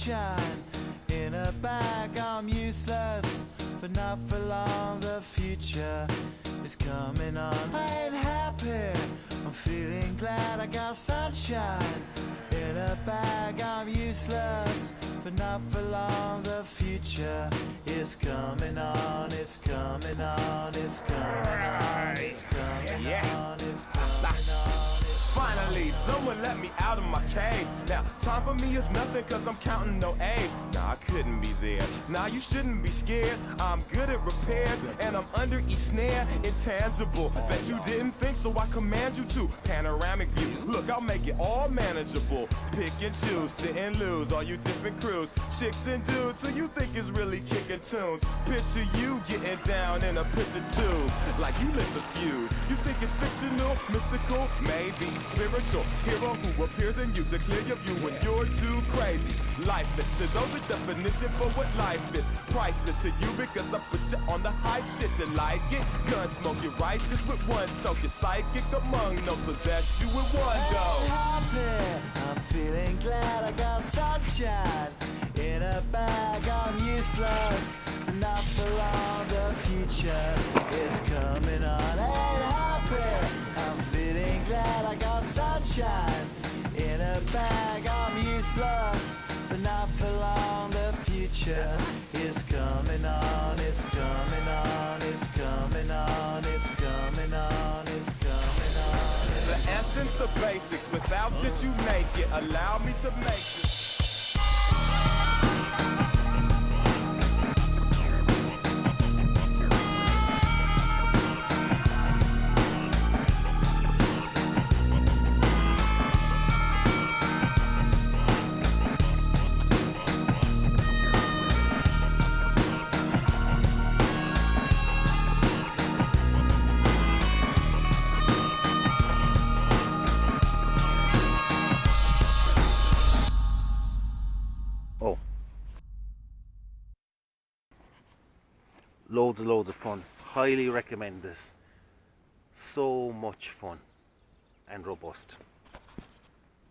sunshine in a bag. I'm useless, but not for long. The future is coming on. I ain't happy, I'm feeling glad. I got sunshine in a bag. I'm useless, but not for long. The future is coming on. It's coming on. It's coming on. It's coming on. It's coming on. Finally, someone let me out of my cage. Now, time for me is nothing cause I'm counting no A's. Nah, I couldn't be there. Nah, you shouldn't be scared. I'm good at repairs and I'm under each snare. Intangible, bet you didn't think, so I command you to. Panoramic view, look, I'll make it all manageable. Pick and choose, sit and lose, all you different crews. Chicks and dudes who you think is really kicking tunes. Picture you getting down in a picture too, like you lit the fuse. You think it's fictional, mystical, maybe spiritual hero who appears in you to clear your view when you're too crazy. Lifeless to those, the definition for what life is. Priceless to you because I put you on the hype shit. You like it? Gun smoke, you're righteous with one toke. You're psychic among no possess you with one go. I'm happy, I'm feeling glad. I got sunshine in a bag. I'm useless, but not for long. The future is coming on. Ain't happy, I'm feeling glad. I got sunshine in a bag. I'm useless, but not for long. The future is coming on. It's coming on. It's coming on. It's coming on. It's coming on. The essence, the basics. Without it, you make it. Allow me to make it. Oh, loads of fun. Highly recommend this. So much fun and robust.